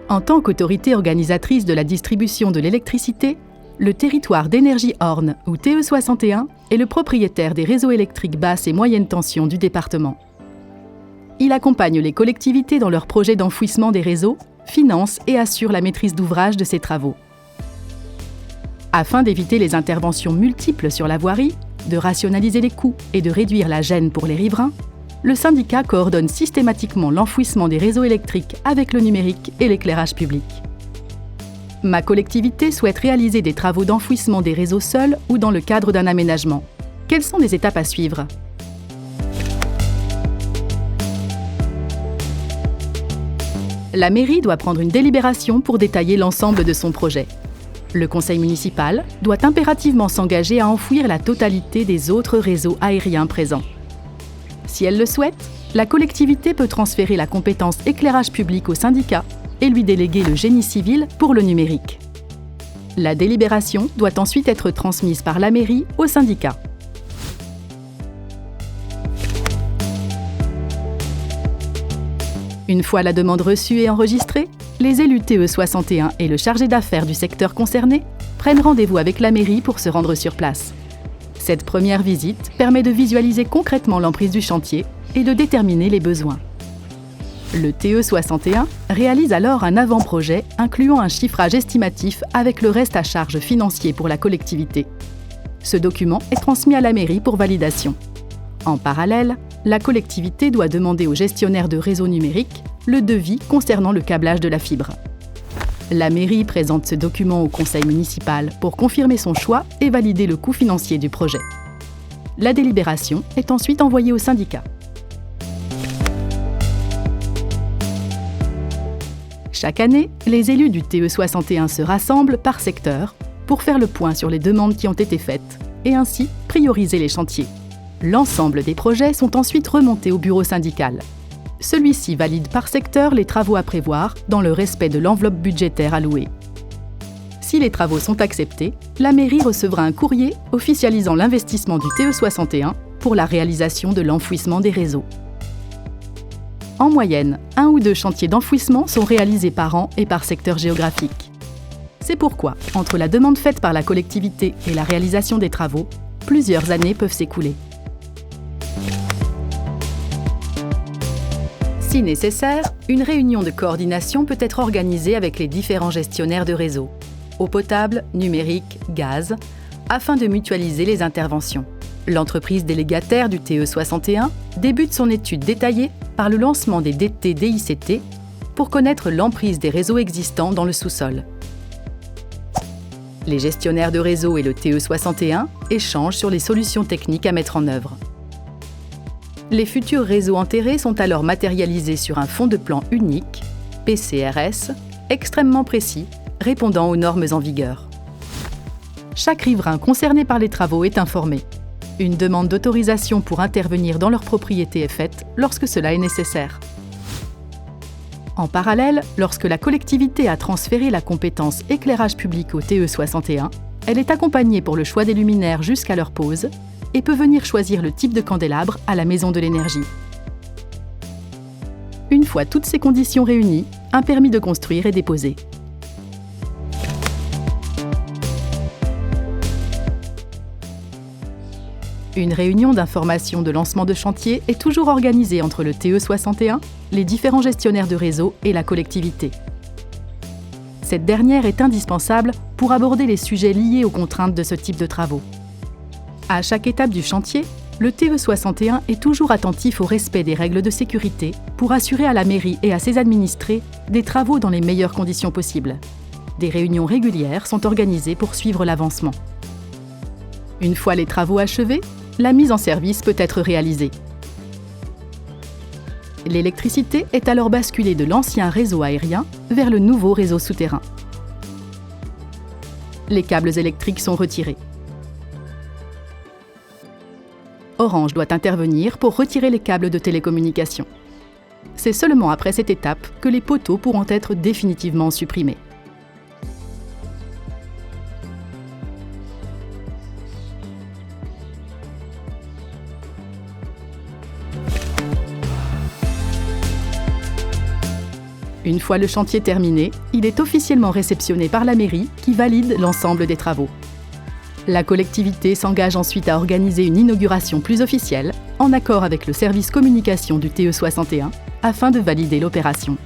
En tant qu'autorité organisatrice de la distribution de l'électricité, le territoire d'énergie Orne, ou TE61, est le propriétaire des réseaux électriques basse et moyenne tension du département. Il accompagne les collectivités dans leurs projets d'enfouissement des réseaux, finance et assure la maîtrise d'ouvrage de ces travaux. Afin d'éviter les interventions multiples sur la voirie, de rationaliser les coûts et de réduire la gêne pour les riverains, le syndicat coordonne systématiquement l'enfouissement des réseaux électriques avec le numérique et l'éclairage public. Ma collectivité souhaite réaliser des travaux d'enfouissement des réseaux seuls ou dans le cadre d'un aménagement. Quelles sont les étapes à suivre ? La mairie doit prendre une délibération pour détailler l'ensemble de son projet. Le conseil municipal doit impérativement s'engager à enfouir la totalité des autres réseaux aériens présents. Si elle le souhaite, la collectivité peut transférer la compétence éclairage public au syndicat et lui déléguer le génie civil pour le numérique. La délibération doit ensuite être transmise par la mairie au syndicat. Une fois la demande reçue et enregistrée, les élus TE61 et le chargé d'affaires du secteur concerné prennent rendez-vous avec la mairie pour se rendre sur place. Cette première visite permet de visualiser concrètement l'emprise du chantier et de déterminer les besoins. Le TE61 réalise alors un avant-projet incluant un chiffrage estimatif avec le reste à charge financier pour la collectivité. Ce document est transmis à la mairie pour validation. En parallèle, la collectivité doit demander au gestionnaire de réseau numérique le devis concernant le câblage de la fibre. La mairie présente ce document au conseil municipal pour confirmer son choix et valider le coût financier du projet. La délibération est ensuite envoyée au syndicat. Chaque année, les élus du TE61 se rassemblent par secteur pour faire le point sur les demandes qui ont été faites et ainsi prioriser les chantiers. L'ensemble des projets sont ensuite remontés au bureau syndical. Celui-ci valide par secteur les travaux à prévoir dans le respect de l'enveloppe budgétaire allouée. Si les travaux sont acceptés, la mairie recevra un courrier officialisant l'investissement du TE61 pour la réalisation de l'enfouissement des réseaux. En moyenne, 1 ou 2 chantiers d'enfouissement sont réalisés par an et par secteur géographique. C'est pourquoi, entre la demande faite par la collectivité et la réalisation des travaux, plusieurs années peuvent s'écouler. Si nécessaire, une réunion de coordination peut être organisée avec les différents gestionnaires de réseau, eau potable, numérique, gaz, afin de mutualiser les interventions. L'entreprise délégataire du TE61 débute son étude détaillée par le lancement des DT-DICT pour connaître l'emprise des réseaux existants dans le sous-sol. Les gestionnaires de réseau et le TE61 échangent sur les solutions techniques à mettre en œuvre. Les futurs réseaux enterrés sont alors matérialisés sur un fond de plan unique, PCRS, extrêmement précis, répondant aux normes en vigueur. Chaque riverain concerné par les travaux est informé. Une demande d'autorisation pour intervenir dans leur propriété est faite lorsque cela est nécessaire. En parallèle, lorsque la collectivité a transféré la compétence éclairage public au TE61, elle est accompagnée pour le choix des luminaires jusqu'à leur pose et peut venir choisir le type de candélabre à la maison de l'énergie. Une fois toutes ces conditions réunies, un permis de construire est déposé. Une réunion d'information de lancement de chantier est toujours organisée entre le TE61, les différents gestionnaires de réseau et la collectivité. Cette dernière est indispensable pour aborder les sujets liés aux contraintes de ce type de travaux. À chaque étape du chantier, le TE61 est toujours attentif au respect des règles de sécurité pour assurer à la mairie et à ses administrés des travaux dans les meilleures conditions possibles. Des réunions régulières sont organisées pour suivre l'avancement. Une fois les travaux achevés, la mise en service peut être réalisée. L'électricité est alors basculée de l'ancien réseau aérien vers le nouveau réseau souterrain. Les câbles électriques sont retirés. Orange doit intervenir pour retirer les câbles de télécommunication. C'est seulement après cette étape que les poteaux pourront être définitivement supprimés. Une fois le chantier terminé, il est officiellement réceptionné par la mairie qui valide l'ensemble des travaux. La collectivité s'engage ensuite à organiser une inauguration plus officielle, en accord avec le service communication du TE61, afin de valider l'opération.